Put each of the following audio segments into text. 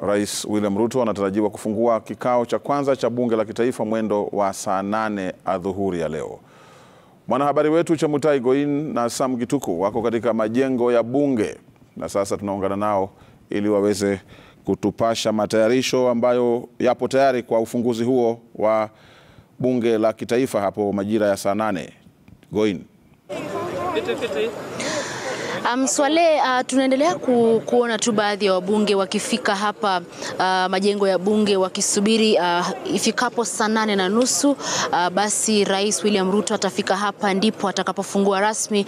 Rais William Ruto anatarajiwa kufungua kikao cha kwanza cha bunge la kitaifa mwendo wa saa 8 adhuhuri ya leo. Mwanahabari wetu Chemutai Goin na Sam Gituku wako katika majengo ya bunge na sasa tunaungana nao ili waweze kutupasha matayarisho ambayo yapo tayari kwa ufunguzi huo wa bunge la kitaifa hapo majira ya saa 8. Goin. Swale, tunaendelea kuona tu baadhi ya wabunge wakifika hapa majengo ya bunge wakisubiri ifikapo saa 8:30 basi Rais William Ruto atafika hapa ndipo atakapofungua rasmi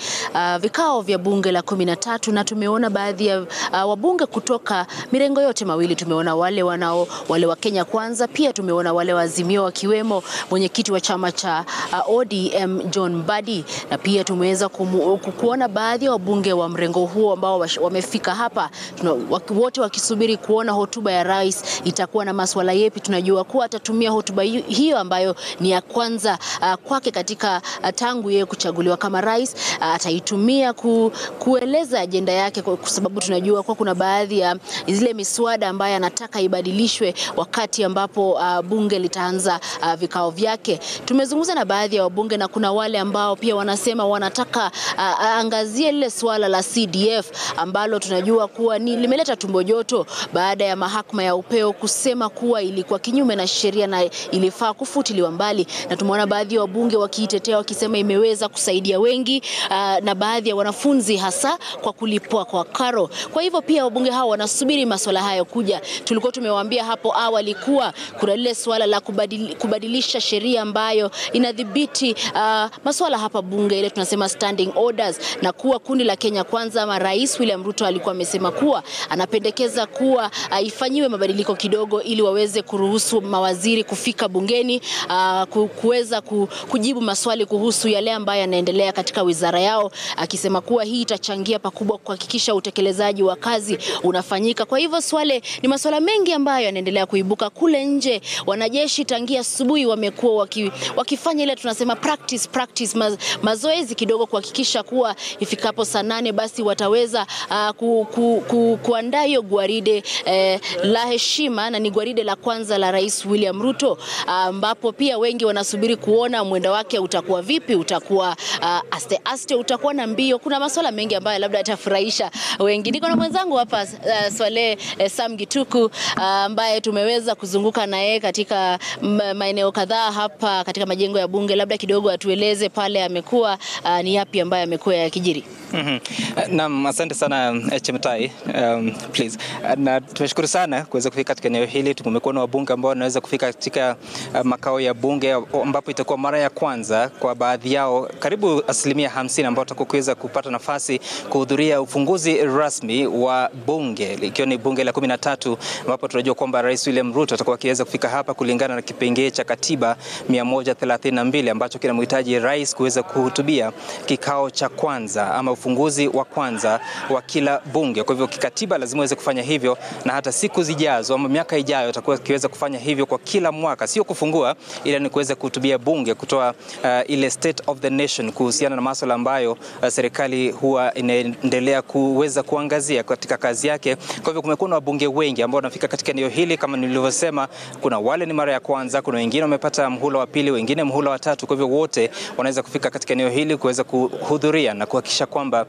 vikao vya bunge la 13, na tumeona baadhi ya wabunge kutoka mirengo yote mawili. Tumeona wale wa Kenya Kwanza, pia tumeona wale wa Azimio wakiwemo mwenyekiti wa chama cha ODM John Mbadi, na pia tumeweza kuona baadhi ya wabunge wa mrengo huo ambao wamefika hapa, wote wakisubiri kuona hotuba ya rais itakuwa na masuala yepi. Tunajua kuwa atatumia hotuba hiyo ambayo ni ya kwanza kwake katika tangu yeye kuchaguliwa kama rais. Ataitumia kueleza ajenda yake, kwa sababu tunajua kuwa kuna baadhi ya zile miswada ambayo anataka ibadilishwe wakati ambapo bunge litaanza vikao vyake. Tumezungumza na baadhi ya wabunge na kuna wale ambao pia wanasema wanataka angazie lile swala la CDF ambalo tunajua kuwa limeleta tumbo joto baada ya mahakama ya upeo kusema kuwa ilikuwa kinyume na sheria na ilifaa kufutiliwa mbali, na tumeona baadhi ya wabunge wakiitetea wakisema imeweza kusaidia wengi na baadhi ya wanafunzi hasa kwa kulipwa kwa karo. Kwa hivyo pia wabunge hao wanasubiri masuala hayo kuja. Tulikuwa tumewaambia hapo awali kuwa kuna lile swala la kubadilisha sheria ambayo inadhibiti masuala hapa bunge, ile tunasema standing orders, na kuwa kundi la Kenya Kwanza ama Rais William Ruto alikuwa amesema kuwa anapendekeza kuwa ifanyiwe mabadiliko kidogo ili waweze kuruhusu mawaziri kufika bungeni kuweza kujibu maswali kuhusu yale ambayo yanaendelea katika wizara yao, akisema kuwa hii itachangia pakubwa kuhakikisha utekelezaji wa kazi unafanyika. Kwa hivyo swale ni masuala mengi ambayo yanaendelea kuibuka kule nje. Wanajeshi tangia asubuhi wamekuwa wakifanya ile tunasema practice mazoezi kidogo kuhakikisha kuwa ifikapo saa 8 basi wataweza kuandaa hiyo gwaride la heshima, na ni gwaride la kwanza la Rais William Ruto, ambapo pia wengi wanasubiri kuona mwendo wake utakuwa vipi, utakuwa aste utakuwa na mbio. Kuna masuala mengi ambayo labda yatafurahisha wengi. Niko na mwenzangu hapa Swale Sam Gituku ambaye tumeweza kuzunguka na yeye katika maeneo kadhaa hapa katika majengo ya bunge. Labda kidogo atueleze pale amekuwa ni yapi ambayo amekuwa yakijiri. Naam, asante sana Chemutai, please. Na tumeshukuru sana kuweza kufika katika eneo hili. Tumekuwa na wabunge ambao wanaweza kufika katika makao ya bunge ambapo itakuwa mara ya kwanza kwa baadhi yao, karibu 50% ambao watakuweza kupata nafasi kuhudhuria ufunguzi rasmi wa bunge, ikiwa ni bunge la 13, ambapo tunajua kwamba Rais William Ruto atakuwa akiweza kufika hapa kulingana na kipengele cha katiba 132 ambacho kinamhitaji rais kuweza kuhutubia kikao cha kwanza ama ufunguzi wa kwanza wa kila bunge. Kwa hivyo kikatiba lazima aweze kufanya hivyo, na hata siku zijazo ama miaka ijayo atakuwa akiweza kufanya hivyo kwa kila mwaka, sio kufungua ila ni kuweza kuhutubia bunge, kutoa ile state of the nation kuhusiana na masuala ambayo serikali huwa inaendelea kuweza kuangazia katika kazi yake. Kwa hivyo kumekuwa na wabunge wengi ambao wanafika katika eneo hili. Kama nilivyosema, kuna wale ni mara ya kwanza, kuna wengine wamepata mhula wa pili, wengine mhula wa tatu. Kwa hivyo wote wanaweza kufika katika eneo hili kuweza kuhudhuria na kuhakikisha kwamba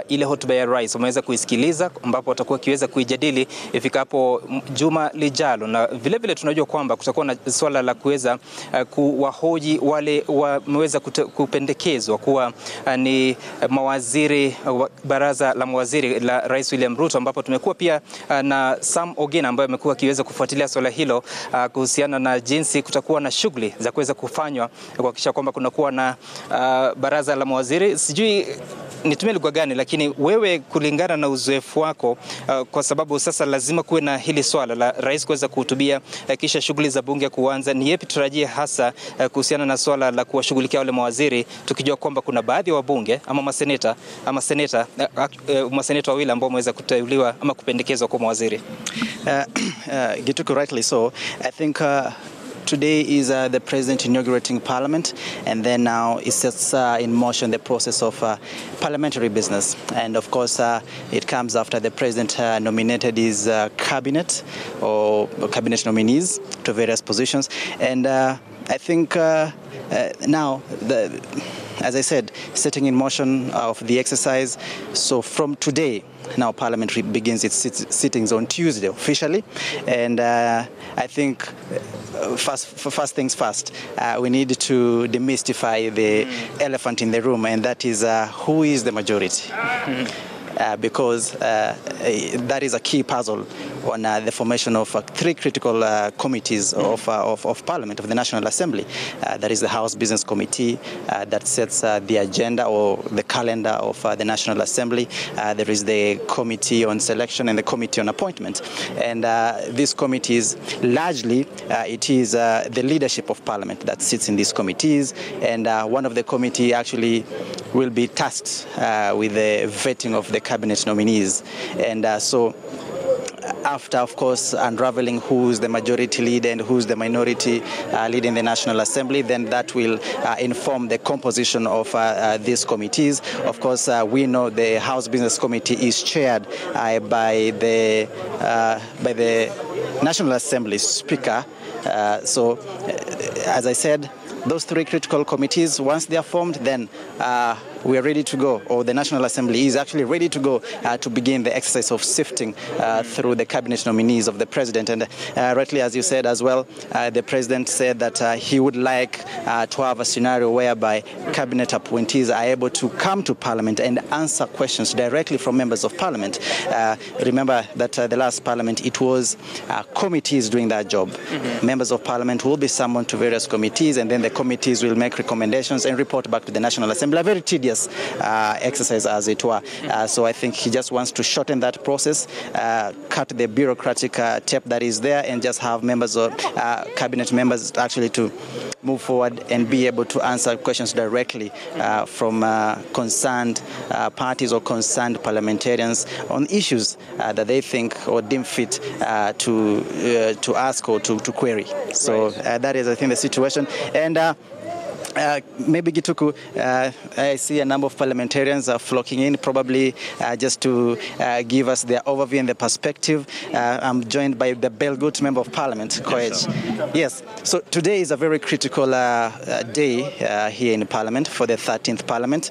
ile hotuba ya rais wameweza kuisikiliza, ambapo watakuwa kiweza kuijadili ifikapo juma lijalo. Na vile vile tunajua kwamba kutakuwa na swala la kuweza kuwahoji wale wameweza kupendekezwa kuwa ni mawaziri, baraza la mawaziri la Rais William Ruto, ambapo tumekuwa pia na Sam Ogina ambaye amekuwa akiweza kufuatilia swala hilo kuhusiana na jinsi kutakuwa na shughuli za kuweza kufanywa kuhakikisha kwamba kunakuwa na baraza la mawaziri. Sijui nitumie lugha gani, lakini wewe kulingana na uzoefu wako, kwa sababu sasa lazima kuwe na hili swala la rais kuweza kuhutubia kisha shughuli za bunge kuanza, ni yepi tutarajie hasa kuhusiana na swala la kuwashughulikia wale mawaziri, tukijua kwamba kuna baadhi ya wabunge ama maseneta wawili ambao wameweza kuteuliwa ama kupendekezwa kwa mawaziri? Gituku, rightly so. I think today is the president inaugurating parliament, and then now it sets in motion the process of parliamentary business. And of course, it comes after the president nominated his cabinet or cabinet nominees to various positions. And I think now, as I said, setting in motion of the exercise. So from today, now Parliament begins its sittings on Tuesday officially, and I think first things first, we need to demystify the elephant in the room, and that is who is the majority. Because that is a key puzzle on the formation of three critical committees of Parliament, of the National Assembly. That is the House Business Committee that sets the agenda or the calendar of the National Assembly. There is the Committee on Selection and the Committee on Appointment. And these committees, largely, it is the leadership of Parliament that sits in these committees. And one of the committee actually will be tasked with the vetting of the cabinet nominees. And so after, of course, unraveling who's the majority leader and who's the minority leader in the National Assembly, then that will inform the composition of these committees. Of course, we know the House Business Committee is chaired by the National Assembly Speaker. So, as I said, those three critical committees, once they are formed, then we are ready to go, or the National Assembly is actually ready to go to begin the exercise of sifting through the cabinet nominees of the president. And rightly, as you said as well, the president said that he would like to have a scenario whereby cabinet appointees are able to come to Parliament and answer questions directly from members of Parliament. Remember that the last Parliament, it was committees doing that job. Members of Parliament will be summoned to various committees, and then the committees will make recommendations and report back to the National Assembly. A very tedious exercise, as it were. So I think he just wants to shorten that process, cut the bureaucratic tape that is there, and just have members of cabinet members actually to move forward and be able to answer questions directly from concerned parties or concerned parliamentarians on issues that they think or deem fit to ask or to query. So that is, I think, the situation. And maybe Gituku, I see a number of parliamentarians are flocking in, probably just to give us their overview and the perspective. I'm joined by the Belgut Member of Parliament, Koech. Yes, so today is a very critical day here in Parliament for the 13th Parliament.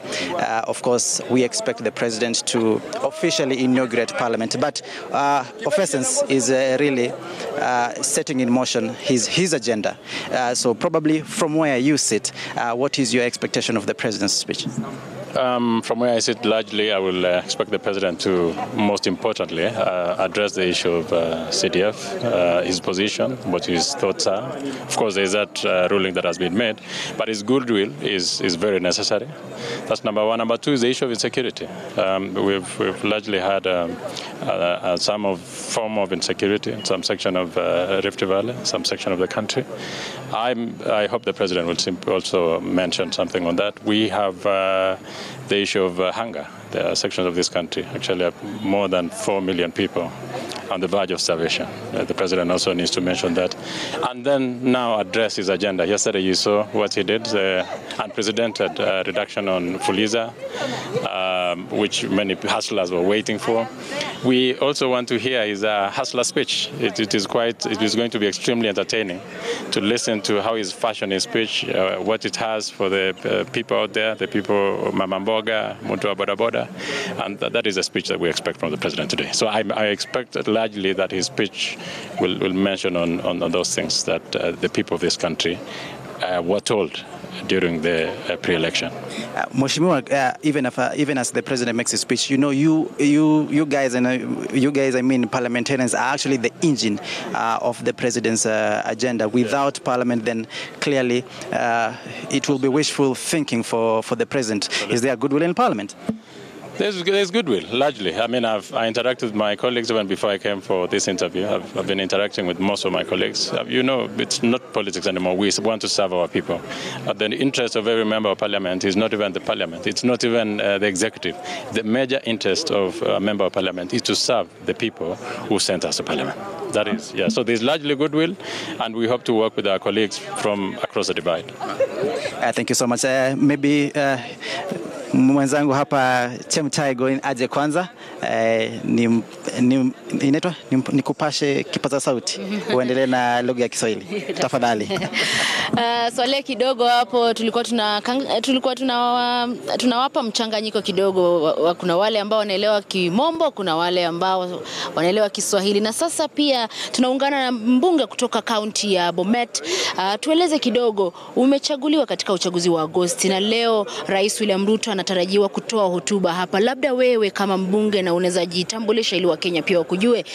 Of course, we expect the President to officially inaugurate Parliament, but of essence is really setting in motion his agenda. So probably from where you sit, what is your expectation of the President's speech? From where I sit, largely, I will expect the President to, most importantly, address the issue of CDF, his position, what his thoughts are. Of course, there is that ruling that has been made, but his goodwill is very necessary. That's number one. Number two is the issue of insecurity. We've largely had some form of insecurity in some section of Rift Valley, some section of the country. I hope the President will also mention something on that. We have the issue of hunger. There are sections of this country, actually more than 4 million people on the verge of starvation. The President also needs to mention that. And then now address his agenda. Yesterday you saw what he did, the unprecedented reduction on Fuliza, which many hustlers were waiting for. We also want to hear his hustler speech. It is going to be extremely entertaining to listen to how he's fashioned his speech, what it has for the people out there, the people, Mama Mboga, Muntu wa Boda Boda, and that is a speech that we expect from the President today. So I expect largely that his speech will mention on those things that the people of this country were told during the pre-election. Mheshimiwa, even as the President makes his speech, you know, you guys, I mean parliamentarians, are actually the engine of the President's agenda. Without Parliament, then clearly it will be wishful thinking for the President. Is there goodwill in Parliament? There's goodwill, largely. I mean, I interacted with my colleagues even before I came for this interview. I've been interacting with most of my colleagues. You know, it's not politics anymore. We want to serve our people. The interest of every member of parliament is not even the parliament. It's not even the executive. The major interest of a member of parliament is to serve the people who sent us to parliament. That is, yeah. So there's largely goodwill, and we hope to work with our colleagues from across the divide. Thank you so much. Maybe mwenzangu hapa Chemtai going aje kwanza ni kupashe kipaza sauti uendelee na lugha ya Kiswahili tafadhali. Swali kidogo hapo tulikuwa tunawapa mchanganyiko kidogo. Kuna wale ambao wanaelewa Kimombo, kuna wale ambao wanaelewa Kiswahili, na sasa pia tunaungana na mbunge kutoka kaunti ya Bomet. Tueleze kidogo, umechaguliwa katika uchaguzi wa Agosti na leo Rais William Ruto anatarajiwa kutoa hotuba hapa. Labda wewe kama mbunge na unaweza jitambulisha ili Wakenya pia wakujue,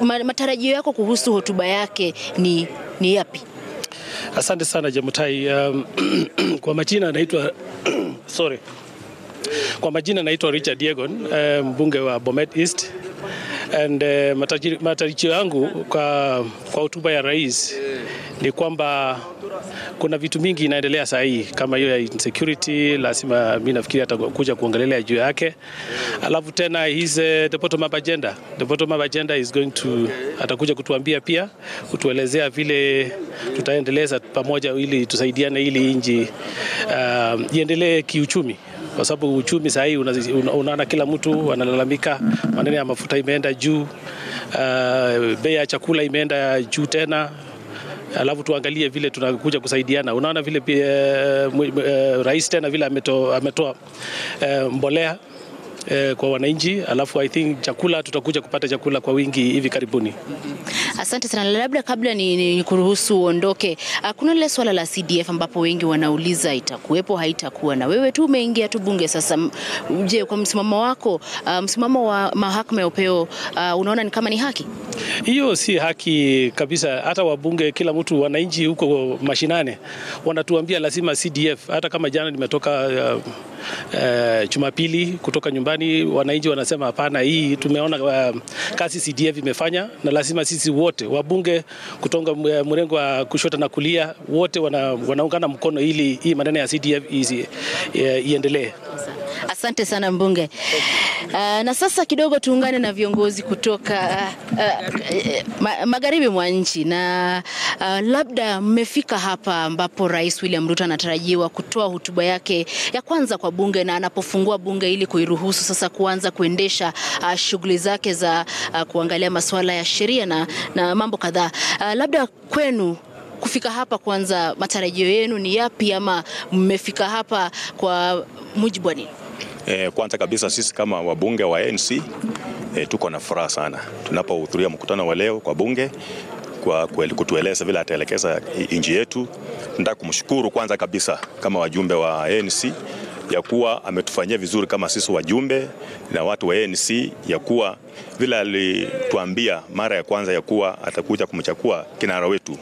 matarajio yako kuhusu hotuba yake ni yapi? Asante sana Jemutai. Kwa majina naitwa Richard Diegon, mbunge wa Bomet East, and matarajio yangu kwa hotuba ya rais ni kwamba kuna vitu mingi inaendelea saa hii kama hiyo ya insecurity. Lazima mimi nafikiri atakuja kuongelea juu yake. Alafu tena the bottom up agenda. The bottom up agenda is going to atakuja kutuambia pia, kutuelezea vile tutaendeleza pamoja ili tusaidiane ili nchi iendelee kiuchumi. Kwa sababu uchumi saa hii unaona kila mtu analalamika, maneno ya mafuta imeenda juu, bei ya chakula imeenda juu tena. Alafu tuangalie vile tunakuja kusaidiana. Unaona vile rais tena vile ametoa mbolea kwa wananchi. Alafu I think tutakuja kupata chakula kwa wingi hivi karibuni. Asante sana. Labda kabla ni kuruhusu uondoke, kuna ile swala la CDF ambapo wengi wanauliza itakuwepo haitakuwa, na wewe tu umeingia tu bunge sasa. Je, kwa msimamo wako, msimamo wa mahakama ya upeo, unaona ni kama ni haki? Hiyo si haki kabisa. Hata wabunge, kila mtu, wananchi huko mashinane wanatuambia lazima CDF. Hata kama jana nimetoka Jumapili kutoka nyumbani, wananchi wanasema hapana, hii tumeona kazi CDF imefanya, na lazima sisi wote wabunge kutoka mrengo wa kushoto na kulia wote wanaungana mkono ili hii maneno ya CDF iendelee. Asante sana mbunge. Na sasa kidogo tuungane na viongozi kutoka magharibi mwa nchi, na labda mmefika hapa ambapo Rais William Ruto anatarajiwa kutoa hotuba yake ya kwanza kwa bunge, na anapofungua bunge ili kuiruhusu sasa kuanza kuendesha shughuli zake za kuangalia masuala ya sheria na mambo kadhaa. Labda kwenu kufika hapa, kwanza matarajio yenu ni yapi, ama mmefika hapa kwa mujibu wa nini? Kwanza kabisa sisi kama wabunge wa ANC tuko na furaha sana tunapohudhuria mkutano wa leo kwa bunge kwa kutueleza vile ataelekeza nchi yetu. Nataka kumshukuru kwanza kabisa kama wajumbe wa ANC ya kuwa ametufanyia vizuri kama sisi wajumbe na watu wa ANC, ya kuwa vile alituambia mara ya kwanza ya kuwa atakuja kumchagua kinara wetu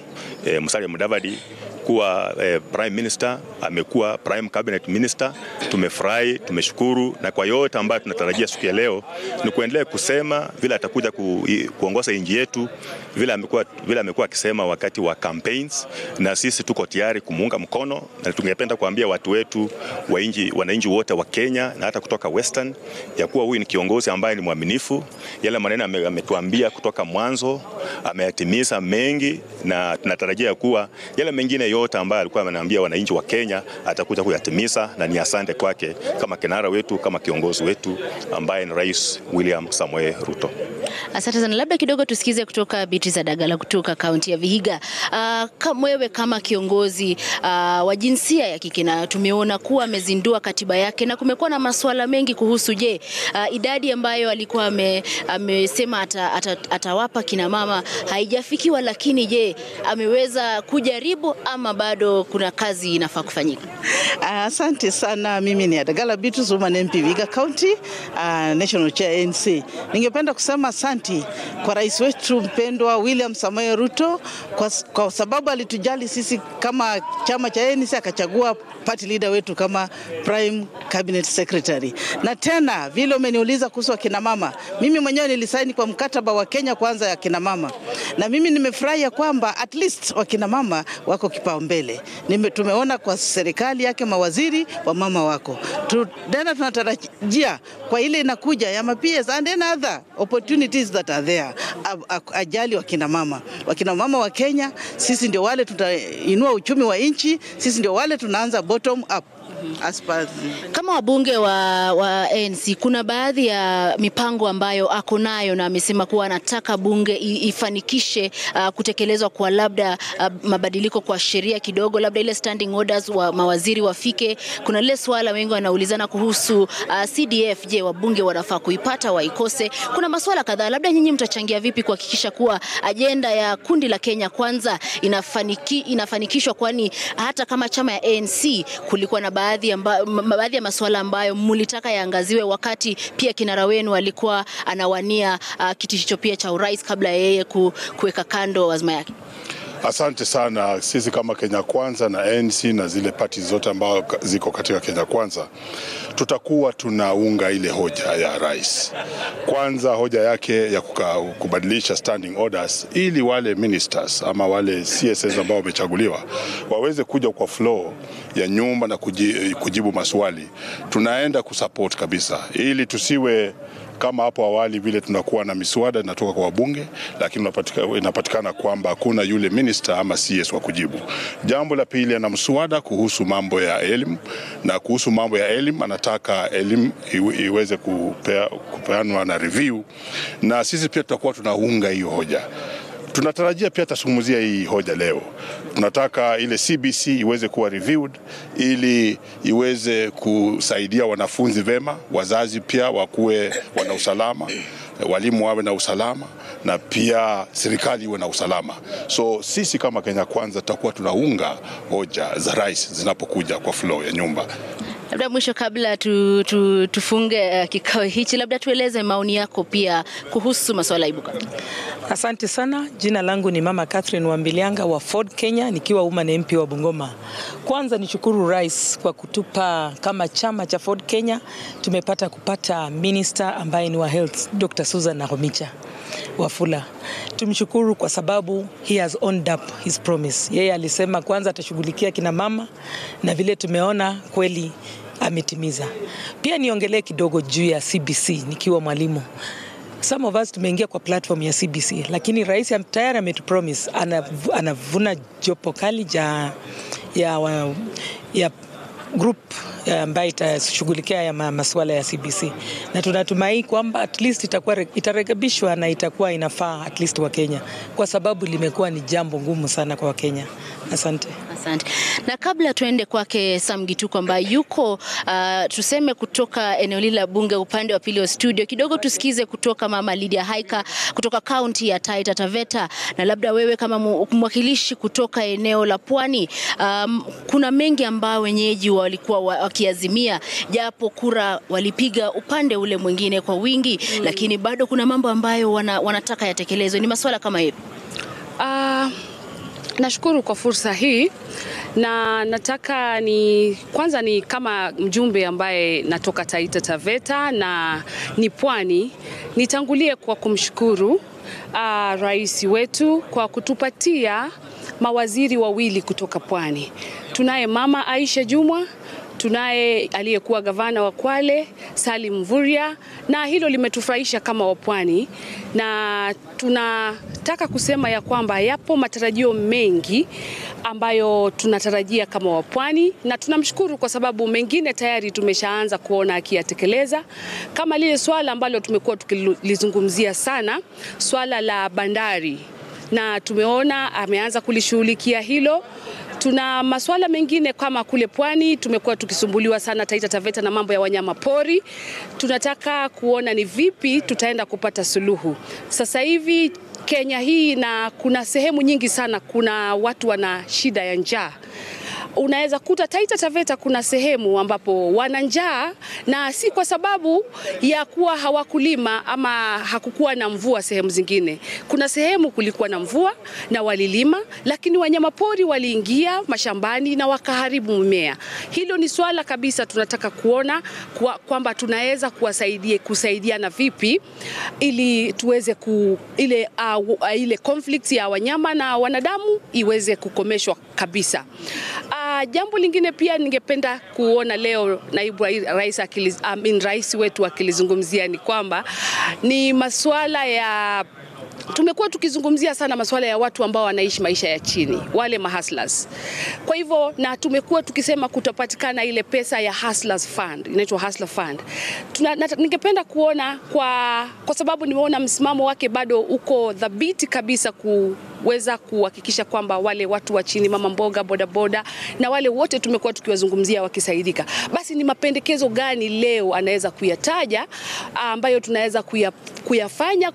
Musalia Mudavadi kuwa prime minister, amekuwa prime cabinet minister. Tumefurahi, tumeshukuru, na kwa yote ambayo tunatarajia siku ya leo ni kuendelea kusema vile atakuja kuongoza nchi yetu vile amekuwa akisema wakati wa campaigns, na sisi tuko tayari kumuunga mkono, na tungependa kuambia watu wetu wananchi wote wa Kenya na hata kutoka Western ya kuwa huyu ni kiongozi ambaye ni mwaminifu. Yale maneno ametuambia kutoka mwanzo ameyatimiza mengi, na tunatarajia kuwa yale mengine yote ambayo alikuwa anaambia wananchi wa Kenya atakuja kuyatimiza, na ni asante kwake kama kinara wetu, kama kiongozi wetu ambaye ni Rais William Samoei Ruto. Asante sana. Labda kidogo tusikize kutoka Beatrice Dagala kutoka kaunti ya Vihiga. Wewe kama kiongozi wa jinsia ya kike, na tumeona kuwa amezindua katiba yake na kumekuwa na masuala mengi kuhusu idadi ambayo alikuwa amesema atawapa kina mama haijafikiwa, lakini ameweza kujaribu ama ama bado kuna kazi inafaa kufanyika? Asante sana. Mimi ni Adagala Bitrus, woman MP Vihiga County, National Chair ANC. Ningependa kusema asante kwa rais wetu mpendwa William Ruto kwa sababu alitujali sisi kama chama cha ANC, akachagua party leader wetu kama prime cabinet secretary. Na tena vile umeniuliza kuhusu akina mama, mimi mwenyewe nilisaini kwa mkataba wa Kenya Kwanza ya akina mama, na mimi nimefurahi kwamba at least wakina mama wako kipaumbele. Tumeona kwa serikali yake mawaziri wa mama wako. Tena tunatarajia kwa ile inakuja ya PS and other opportunities that are there. Ajali wakina mama. Wakina mama wa Kenya, sisi ndio wale tutainua uchumi wa nchi, sisi ndio wale tunaanza bottom up. Kama wabunge wa ANC, kuna baadhi ya mipango ambayo ako nayo na amesema kuwa anataka bunge ifanikishe kutekelezwa kwa labda mabadiliko kwa sheria kidogo, labda ile standing orders wa mawaziri wafike. Kuna ile swala wengi wanaulizana kuhusu CDF, je, wabunge wanafaa kuipata waikose? Kuna masuala kadhaa, labda nyinyi mtachangia vipi kuhakikisha kuwa ajenda ya kundi la Kenya Kwanza inafanikishwa, kwani hata kama chama ya ANC kulikuwa na baadhi ya masuala ambayo mlitaka yaangaziwe wakati pia kinara wenu alikuwa anawania kiti hicho pia cha urais kabla yeye kuweka kando azma yake? Asante sana. Sisi kama Kenya Kwanza na ANC na zile party zote ambao ziko katika Kenya Kwanza, tutakuwa tunaunga ile hoja ya rais. Kwanza hoja yake ya kubadilisha standing orders ili wale ministers ama wale CSS ambao wamechaguliwa waweze kuja kwa flow ya nyumba na kujibu maswali. Tunaenda kusupport kabisa ili tusiwe kama hapo awali vile tunakuwa na miswada inatoka kwa wabunge, lakini inapatikana kwamba hakuna yule minister ama CS wa kujibu. Jambo la pili, ana mswada kuhusu mambo ya elimu, na kuhusu mambo ya elimu anataka elimu iweze kupeanwa na review, na sisi pia tutakuwa tunaunga hiyo hoja. Tunatarajia pia tasungumzia hii hoja leo. Tunataka ile CBC iweze kuwa reviewed ili iweze kusaidia wanafunzi vema, wazazi pia wakuwe wana usalama, walimu wawe na usalama, na pia serikali iwe na usalama. So sisi kama Kenya Kwanza tutakuwa tunaunga hoja za rais zinapokuja kwa flow ya nyumba. Labda mwisho kabla tufunge kikao hichi, labda tueleze maoni yako pia kuhusu masuala ibuka. Asante sana. Jina langu ni Mama Catherine Wambilianga wa Ford Kenya, nikiwa woman MP wa Bungoma. Kwanza nishukuru rais kwa kutupa kama chama cha Ford Kenya tumepata kupata minister ambaye ni wa health, Dr. Susan Nakhumicha Wafula. Tumshukuru kwa sababu he has owned up his promise. Yeye alisema kwanza atashughulikia kina mama, na vile tumeona kweli ametimiza. Pia niongelee kidogo juu ya CBC nikiwa mwalimu. Some of us tumeingia kwa platform ya CBC, lakini rais tayari ametupromise anavuna jopo kali ya group ambayo itashughulikia ya masuala ya CBC, na tunatumai kwamba at least itarekebishwa na itakuwa inafaa at least wa Kenya, kwa sababu limekuwa ni jambo ngumu sana kwa Wakenya. Asante. Asante. Na kabla tuende kwake Sam Gituko ambaye yuko tuseme kutoka eneo lile la bunge upande wa pili wa studio, kidogo tusikize kutoka Mama Lydia Haika kutoka kaunti ya Taita Taveta, na labda wewe kama mwakilishi kutoka eneo la Pwani, kuna mengi ambao wenyeji walikuwa wakiazimia, japo kura walipiga upande ule mwingine kwa wingi, lakini bado kuna mambo ambayo wanataka yatekelezwe. Ni masuala kama hivi. Nashukuru kwa fursa hii, na nataka kwanza ni kama mjumbe ambaye natoka Taita Taveta na ni Pwani, nitangulie kwa kumshukuru rais wetu kwa kutupatia mawaziri wawili kutoka Pwani. Tunaye Mama Aisha Jumwa, tunaye aliyekuwa gavana wa Kwale Salim Mvurya, na hilo limetufurahisha kama wapwani, na tunataka kusema ya kwamba yapo matarajio mengi ambayo tunatarajia kama wapwani, na tunamshukuru kwa sababu mengine tayari tumeshaanza kuona akiyatekeleza, kama lile swala ambalo tumekuwa tukilizungumzia sana, swala la bandari, na tumeona ameanza kulishughulikia hilo. Tuna masuala mengine kama kule Pwani tumekuwa tukisumbuliwa sana Taita Taveta na mambo ya wanyama pori. Tunataka kuona ni vipi tutaenda kupata suluhu. Sasa hivi Kenya hii na kuna sehemu nyingi sana kuna watu wana shida ya njaa. Unaweza kuta Taita Taveta kuna sehemu ambapo wana njaa, na si kwa sababu ya kuwa hawakulima ama hakukuwa na mvua sehemu zingine. Kuna sehemu kulikuwa na mvua na walilima, lakini wanyamapori waliingia mashambani na wakaharibu mimea. Hilo ni swala kabisa tunataka kuona kwamba tunaweza kusaidiana vipi ili tuweze ile conflict ya wanyama na wanadamu iweze kukomeshwa kabisa. Jambo lingine pia ningependa kuona leo naibu rais wetu akilizungumzia ni kwamba ni masuala ya tumekuwa tukizungumzia sana masuala ya watu ambao wanaishi maisha ya chini, wale mahustlers. Kwa hivyo na tumekuwa tukisema kutapatikana ile pesa ya hustlers fund, inaitwa hustler fund. Ningependa kuona kwa sababu nimeona msimamo wake bado uko dhabiti kabisa kuweza kuhakikisha kwamba wale watu wa chini, mama mboga, boda boda na wale wote tumekuwa tukiwazungumzia wakisaidika. Basi ni mapendekezo gani leo anaweza kuyataja ambayo tunaweza kuyafanya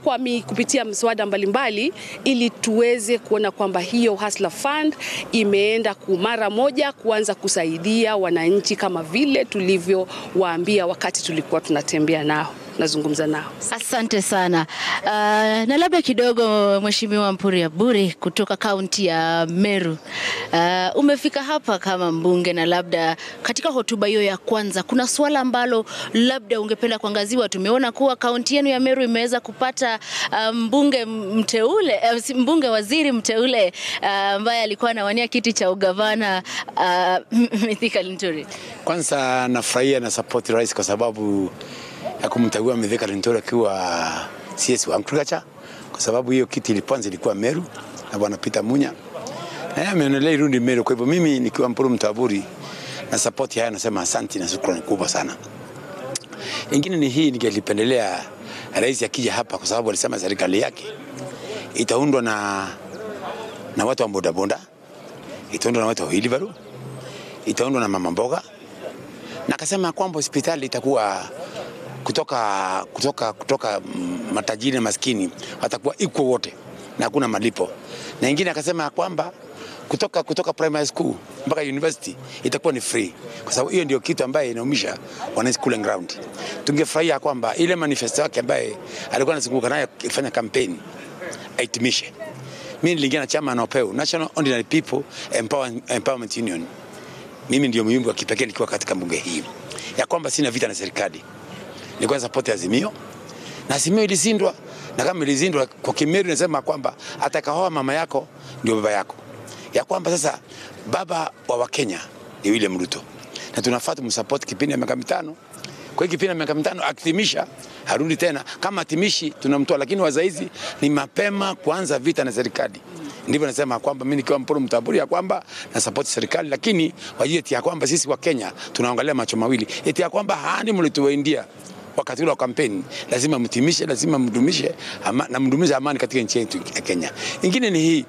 kupitia mswada mbalimbali ili tuweze kuona kwamba hiyo hustler fund imeenda mara moja kuanza kusaidia wananchi kama vile tulivyowaambia wakati tulikuwa tunatembea nao, nazungumza nao. Asante sana. Na labda kidogo Mheshimiwa Mpuri Aburi kutoka kaunti ya Meru. Umefika hapa kama mbunge na labda katika hotuba hiyo ya kwanza kuna swala ambalo labda ungependa kuangaziwa. Tumeona kuwa kaunti yenu ya Meru imeweza kupata mbunge waziri mteule ambaye alikuwa anawania kiti cha ugavana Mithika Linturi. Kwanza nafurahia na support rais kwa sababu ya kumtagua Mithika Linturi akiwa CS wa agriculture, kwa sababu hiyo kiti ilikuwa Meru na bwana Peter Munya. Na amenelea irudi Meru. Kwa hivyo mimi nikiwa Mpuru Mtaburi na support haya nasema asante na shukrani kubwa sana. Ingine ni hii, ningelipendelea rais akija hapa kwa sababu alisema serikali yake itaundwa na watu wa bodaboda, itaundwa na watu wa wheelbarrow, itaundwa na mama mboga, na akasema kwamba hospitali itakuwa kutoka matajiri na maskini watakuwa equal wote na hakuna malipo. Na ingine akasema kwamba kutoka primary school mpaka university itakuwa ni free, kwa sababu hiyo ndio kitu ambaye inaumisha wana school ground. Tungefurahia kwamba ile manifesto yake ambaye alikuwa anazunguka nayo kufanya campaign aitimishe. Mimi niliingia na chama NOPEU, National Ordinary People Empowerment Union. Mimi ndio mjumbe wa kipekee nikiwa katika bunge hii, ya kwamba sina vita na serikali. Nilikuwa support Azimio na Azimio ilizindwa, na kama ilizindwa kwa Kimeru nasema kwamba atakaoa mama yako ndio baba yako, ya kwamba sasa baba wa Wakenya ni William Ruto na tunafaa tumsupport kipindi ya miaka 5. Kwa hiyo kipindi ya miaka 5 akitimisha harudi tena, kama atimishi tunamtoa, lakini wazaizi ni mapema kuanza vita na serikali. Ndivyo nasema kwamba mimi nikiwa Mpuru Mtaburi ya kwamba na support serikali, lakini wajue ya kwamba sisi wa Kenya tunaangalia macho mawili, eti ya kwamba hani mlituwaindia wakati wa kampeni, lazima mtimishe, lazima mdumishe na mdumishe amani katika nchi yetu ya Kenya. Ingine ni hii,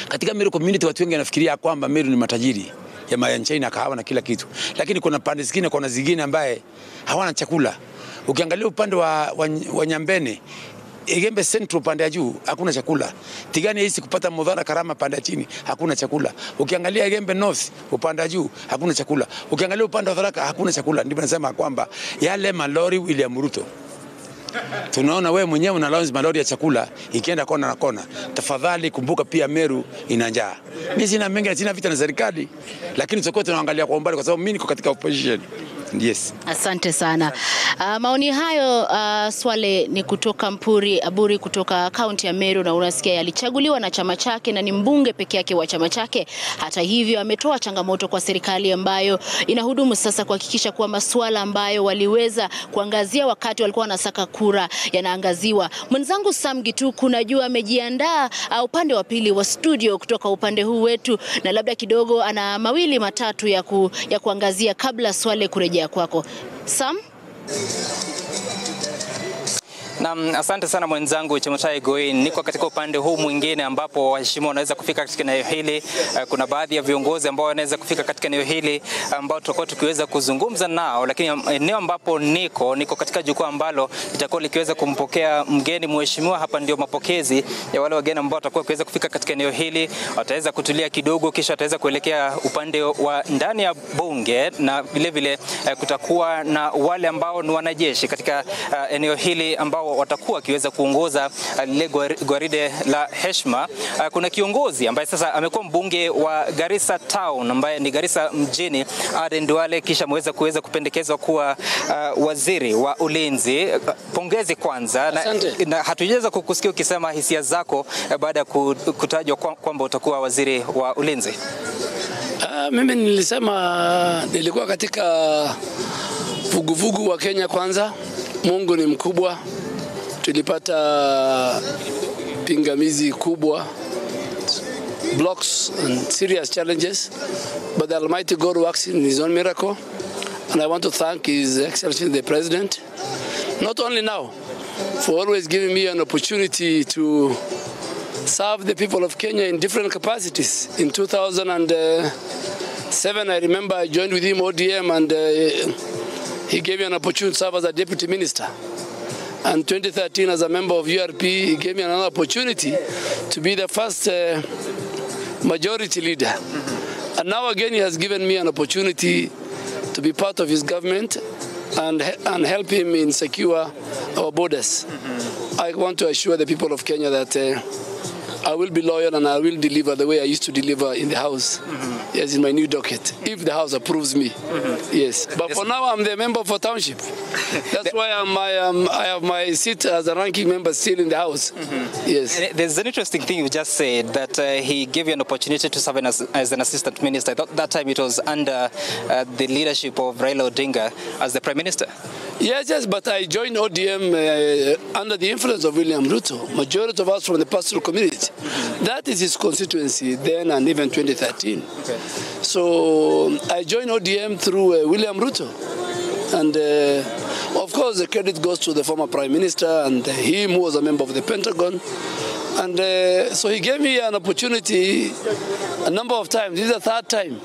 katika Meru community watu wengi wanafikiria kwamba Meru ni matajiri ya mayai na kahawa na kila kitu, lakini kuna pande zingine ambaye hawana chakula. Ukiangalia upande wa Nyambene, Igembe Central pande ya juu hakuna chakula. Tigani hisi kupata Mudhara Karama pande ya chini hakuna chakula. Ukiangalia Igembe North upande wa juu hakuna chakula. Ukiangalia upande wa Tharaka hakuna chakula. Ndipo nasema kwamba yale malori William Ruto, tunaona wewe mwenyewe una launch malori ya chakula ikienda kona na kona. Tafadhali kumbuka pia Meru ina njaa. Mimi sina mengi na sina vita na serikali, lakini tutakuwa tunaangalia kwa umbali kwa sababu mimi niko katika opposition. Yes. Asante sana. Maoni hayo Swale ni kutoka Mpuri Aburi kutoka kaunti ya Meru, na unasikia alichaguliwa na chama chake na ni mbunge peke yake wa chama chake. Hata hivyo ametoa changamoto kwa serikali ambayo inahudumu sasa kuhakikisha kuwa masuala ambayo waliweza kuangazia wakati walikuwa wanasaka kura yanaangaziwa. Mwenzangu Sam Gituku najua amejiandaa upande wa pili wa studio kutoka upande huu wetu, na labda kidogo ana mawili matatu ya kuangazia kabla Swale kurejea kwako. Sam? Na asante sana mwenzangu Chemutai Goin. Niko katika upande huu mwingine ambapo waheshimiwa wanaweza kufika katika eneo hili. Kuna baadhi ya viongozi ambao wanaweza kufika katika eneo hili ambao tutakuwa tukiweza kuzungumza nao, lakini eneo ambapo niko katika jukwaa ambalo litakuwa likiweza kumpokea mgeni mheshimiwa. Hapa ndio mapokezi ya wale wageni ambao watakuwa kuweza kufika katika eneo hili. Wataweza kutulia kidogo kisha wataweza kuelekea upande wa ndani ya bunge, na vile vile kutakuwa na wale ambao ni wanajeshi katika eneo hili ambao watakuwa kiweza kuongoza lile gwaride la heshima. Kuna kiongozi ambaye sasa amekuwa mbunge wa Garissa Town ambaye ni Garissa mjini, Aden Duale, kisha ameweza kuweza kupendekezwa kuwa waziri wa ulinzi. Pongezi kwanza, na hatujaweza kukusikia ukisema hisia zako baada ya kutajwa kwamba utakuwa waziri wa ulinzi. Mimi nilisema nilikuwa katika vuguvugu wa Kenya Kwanza. Mungu ni mkubwa. Tulipata pingamizi kubwa, blocks and serious challenges, but the Almighty God works in His own miracle, and I want to thank His Excellency the President, not only now, for always giving me an opportunity to serve the people of Kenya in different capacities. In 2007, I remember I joined with him ODM, and he gave me an opportunity to serve as a deputy minister. And 2013, as a member of URP, he gave me another opportunity to be the first majority leader. And now again, he has given me an opportunity to be part of his government and help him in secure our borders. I want to assure the people of Kenya that I will be loyal and I will deliver the way I used to deliver in the House. Yes, in my new docket, if the House approves me. Yes, but for now I'm the member for township. That's why I have my seat as a ranking member still in the House. Yes. And there's an interesting thing you just said, that he gave you an opportunity to serve as an assistant minister. I thought that time it was under the leadership of Raila Odinga as the Prime Minister. Yes, but I joined ODM under the influence of William Ruto. Majority of us from the pastoral community. That is his constituency then and even 2013. Okay. So I joined ODM through William Ruto. And of course the credit goes to the former Prime Minister and him who was a member of the Pentagon. And so he gave me an opportunity a number of times. This is the third time.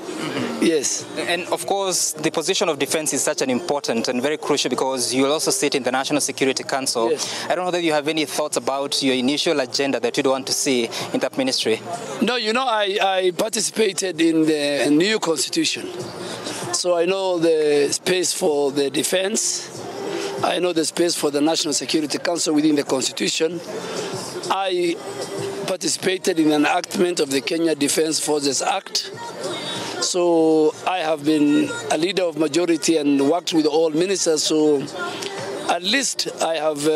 Yes. And of course, the position of defense is such an important and very crucial because you will also sit in the National Security Council. Yes. I don't know whether you have any thoughts about your initial agenda that you'd want to see in that ministry. No, you know, I participated in the new constitution. So I know the space for the defense. I know the space for the National Security Council within the constitution. I participated in an enactment of the Kenya Defence Forces Act. So I have been a leader of majority and worked with all ministers. So at least I have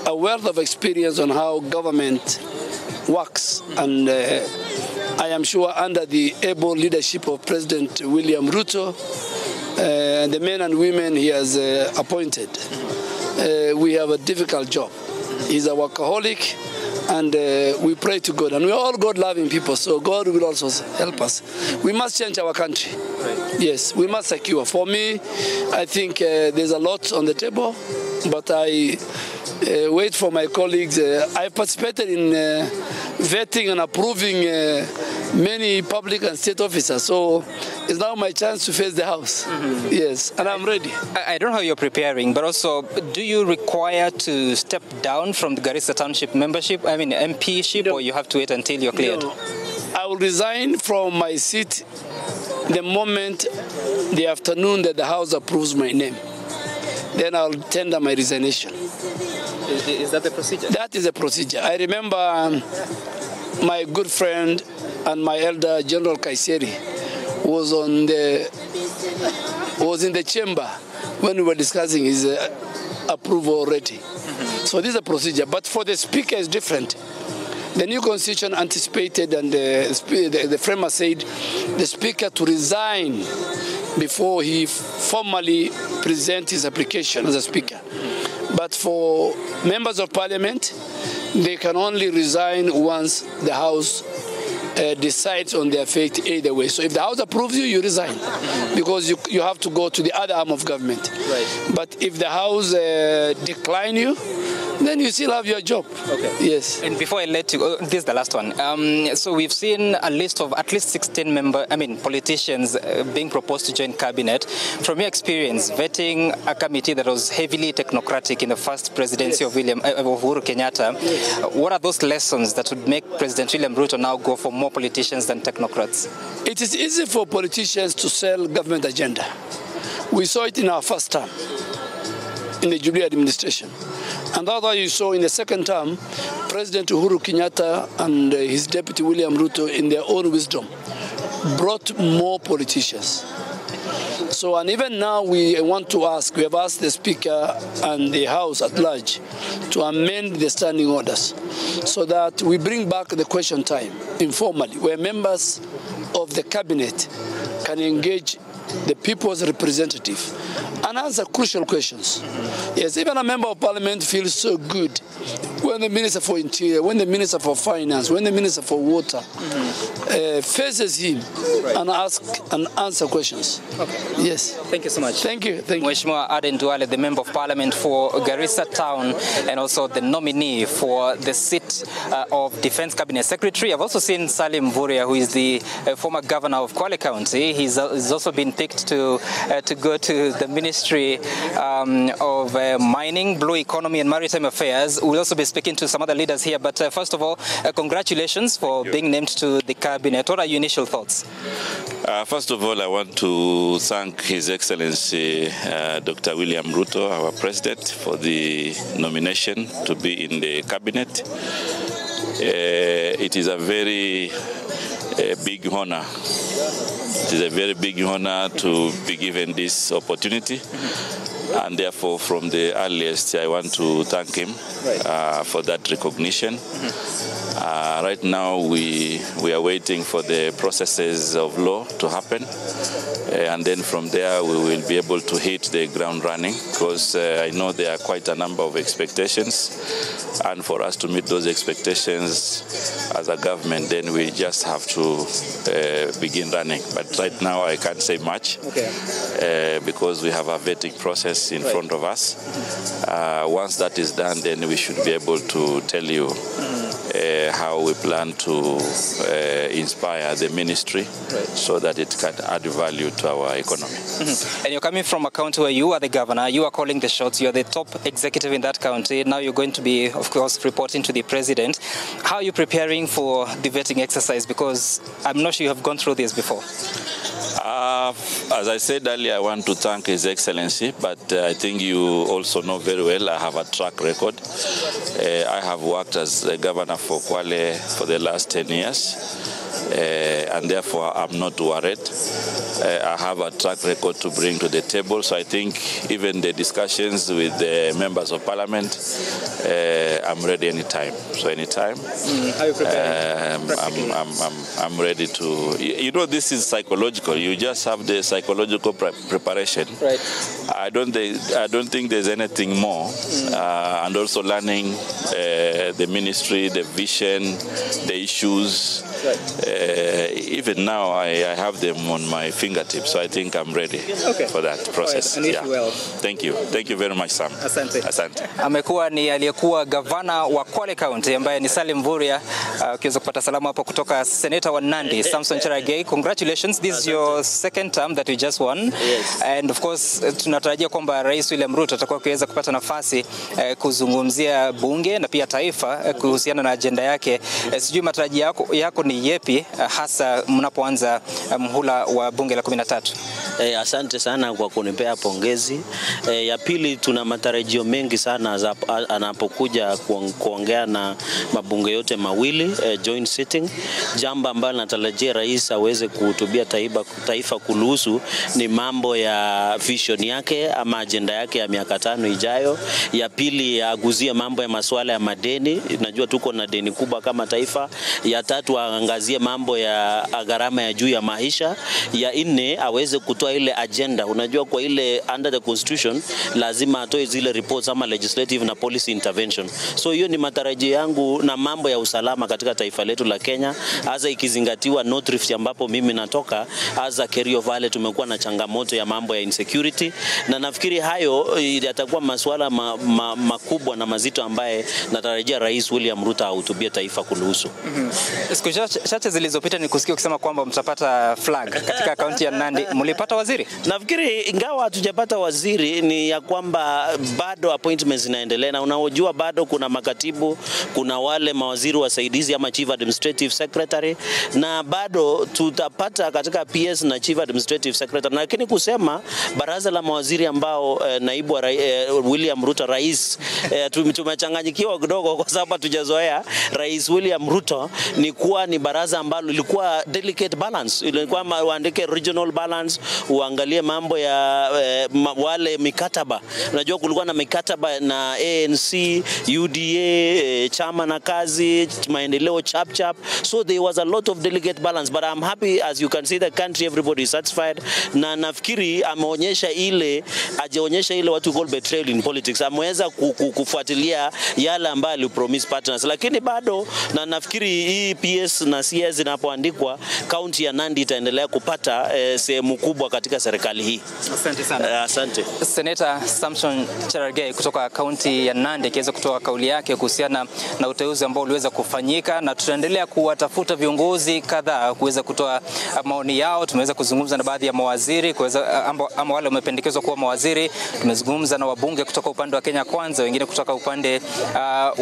a wealth of experience on how government works. And I am sure under the able leadership of President William Ruto, the men and women he has appointed, we have a difficult job. He's a workaholic. And we pray to God. And we're all God-loving people, so God will also help us. We must change our country. Right. Yes, we must secure. For me, I think there's a lot on the table, but I wait for my colleagues. I participated in vetting and approving many public and state officers, so it's now my chance to face the House. Yes, and I'm ready. I don't know how you're preparing, but also, do you require to step down from the Garissa Township membership, I mean MPship, or you have to wait until you're cleared? No. I will resign from my seat the moment the afternoon that the House approves my name. Then I'll tender my resignation. Is that the procedure? That is the procedure. I remember my good friend and my elder, General Kaiseri, was in the chamber when we were discussing his approval already. So this is a procedure. But for the Speaker, it's different. The new constitution anticipated, and the framer said the Speaker to resign before he formally presents his application as a Speaker. But for members of Parliament, they can only resign once the House decides on their fate either way. So if the House approves you, you resign, because you have to go to the other arm of government. Right. But if the House decline you, then you still have your job. Okay. Yes. And before I let you go, this is the last one. So we've seen a list of at least 16 politicians being proposed to join cabinet. From your experience, vetting a committee that was heavily technocratic in the first presidency of Uhuru Kenyatta, what are those lessons that would make President William Ruto now go for more politicians than technocrats? It is easy for politicians to sell government agenda. We saw it in our first term in the Jubilee administration. And that's why you saw in the second term, President Uhuru Kenyatta and his deputy William Ruto, in their own wisdom, brought more politicians. So, and even now we have asked the Speaker and the House at large to amend the standing orders so that we bring back the question time informally, where members of the cabinet can engage the people's representative and answer crucial questions. Yes, even a member of parliament feels so good when the Minister for Interior, when the Minister for Finance, when the Minister for Water faces him and answer questions. Okay. Yes. Thank you so much. Thank you. Thank you. Mheshimiwa Aden Duale, the Member of Parliament for Garissa Town and also the nominee for the seat of Defense Cabinet Secretary. I've also seen Salim Mvurya, who is the former governor of Kwale County. He's also been picked to go to the Ministry of Mining, Blue Economy and Maritime Affairs. We'll also be speaking to some other leaders here, but first of all, congratulations for being named to the cabinet. What are your initial thoughts? First of all, I want to thank His Excellency Dr. William Ruto, our President, for the nomination to be in the cabinet. It is a very big honor. It is a very big honor to be given this opportunity. And therefore, from the earliest, I want to thank him for that recognition. Right now, we are waiting for the processes of law to happen. And then from there, we will be able to hit the ground running, because I know there are quite a number of expectations. And for us to meet those expectations as a government, then we just have to begin running. But right now, I can't say much, because we have a vetting process in front of us. Once that is done, then we should be able to tell you how we plan to inspire the ministry so that it can add value to our economy. And you're coming from a county where you are the governor, you are calling the shots, you are the top executive in that county. Now you're going to be, of course, reporting to the president. How are you preparing for the vetting exercise? Because I'm not sure you have gone through this before. As I said earlier, I want to thank His Excellency, but I think you also know very well I have a track record. I have worked as a governor for Kwale for the last 10 years. And therefore I'm not worried. I have a track record to bring to the table, so I think even the discussions with the members of parliament, I'm ready anytime. So anytime, how are you preparing? I'm ready to. You know, this is psychological. You just have the psychological preparation. Right. I don't think there's anything more. And also learning the ministry, the vision, the issues. Even now, I have them on my fingertips, so I think I'm ready for that process. Right. Well. Thank you. Thank you very much, Sam. Asante. Asante. Amekuwa ni aliyekuwa gavana wa Kwale County ambaye ni Salim Mvurya, ukiweza kupata salamu hapo kutoka Senator wa Nandi, Samson Cherargei. Congratulations, this is your second term that you just won. Yes. And of course, tunatarajia kwamba Rais William Ruto atakuwa akiweza kupata nafasi kuzungumzia bunge na pia taifa kuhusiana na agenda yake. Sijui matarajio yako ni yepi hasa mnapoanza mhula wa bunge la 13? Asante sana kwa kunipea pongezi. Ya pili, tuna matarajio mengi sana anapokuja kuongea na mabunge yote mawili, joint sitting. Jambo ambalo natarajia rais aweze kuhutubia taifa kuhusu ni mambo ya vision yake ama agenda yake ya miaka 5 ijayo. Ya pili, aguzie mambo ya masuala ya madeni. Najua tuko na deni kubwa kama taifa. Ya tatu, aangazie mambo ya gharama ya juu ya maisha. Ya nne aweze kutoa ile agenda. Unajua kwa ile under the constitution lazima atoe zile reports ama legislative na policy intervention. So hiyo ni matarajio yangu na mambo ya usalama katika taifa letu la Kenya, hasa ikizingatiwa North Rift ambapo mimi natoka, hasa Kerio Valley tumekuwa na changamoto ya mambo ya insecurity, na nafikiri hayo yatakuwa masuala makubwa na mazito ambaye natarajia Rais William Ruto ahutubie taifa kuhusu. Siku chache zilizopita ni kusikia ukisema kwamba mtapata flag katika kaunti ya Nandi. Mlipata waziri? Nafikiri ingawa hatujapata waziri ni ya kwamba bado appointments zinaendelea, na unaojua bado kuna makatibu, kuna wale mawaziri wasaidizi ama chief administrative secretary, na bado tutapata katika PS na chief administrative secretary. Lakini kusema baraza la mawaziri ambao naibu wa William Ruto rais, tumechanganyikiwa kidogo kwa sababu hatujazoea Rais William Ruto ni baraza ambalo ilikuwa delicate balance, ilikuwa waandike regional balance, uangalie mambo ya wale mikataba. Unajua kulikuwa na mikataba na ANC, UDA, chama na kazi, maendeleo chap. So there was a lot of delicate balance, but I'm happy as you can see the country everybody is satisfied, na nafikiri ameonyesha ile watu call betrayal in politics. Ameweza kufuatilia yale ambayo alipromise partners, lakini bado na nafikiri hii PS na CS zinapoandikwa kaunti ya Nandi itaendelea kupata sehemu kubwa katika serikali hii. Asante sana. Asante. Senator Samson Cherargei kutoka kaunti ya Nandi akiweza kutoa kauli yake kuhusiana na uteuzi ambao uliweza kufanyika, na tutaendelea kuwatafuta viongozi kadhaa kuweza kutoa maoni yao. Tumeweza kuzungumza na baadhi ya mawaziri ama wale wamependekezwa kuwa mawaziri. Tumezungumza na wabunge kutoka upande wa Kenya Kwanza, wengine kutoka upande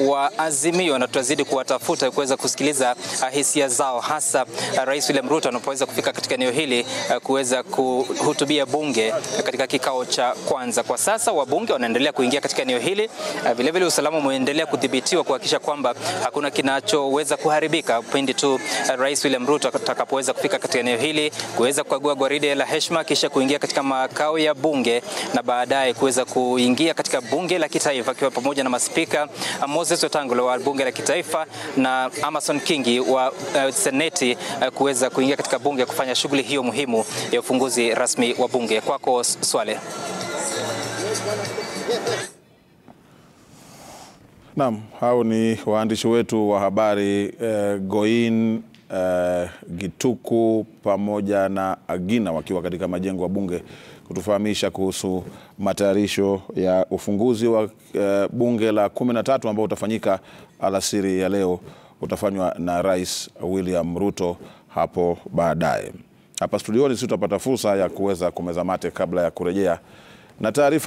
wa Azimio, na tutazidi kuwatafuta kuweza kusikiliza hisia zao, hasa Rais William Ruto anapoweza kufika katika eneo hili kuweza kuhutubia bunge katika kikao cha kwanza. Kwa sasa wabunge wanaendelea kuingia katika eneo hili, vile vile usalama umeendelea kudhibitiwa kuhakikisha kwamba hakuna kinachoweza kuharibika pindi tu Rais William Ruto atakapoweza kufika katika eneo hili, kuweza kukagua gwaride la heshima, kisha kuingia katika makao ya bunge na baadaye kuweza kuingia katika bunge la kitaifa akiwa pamoja na maspika Moses Wetangula wa bunge la kitaifa na Amason Kingi wa seneti kuweza kuingia katika bunge kufanya shughuli hiyo muhimu ya ufunguzi rasmi wa bunge. Kwako Swale. Naam, hao ni waandishi wetu wa habari Goin, Gituku pamoja na Agina wakiwa katika majengo ya bunge kutufahamisha kuhusu matayarisho ya ufunguzi wa bunge la 13 ambao utafanyika alasiri ya leo, utafanywa na Rais William Ruto hapo baadaye. Hapa studioni sisi tutapata fursa ya kuweza kumeza mate kabla ya kurejea na taarifa.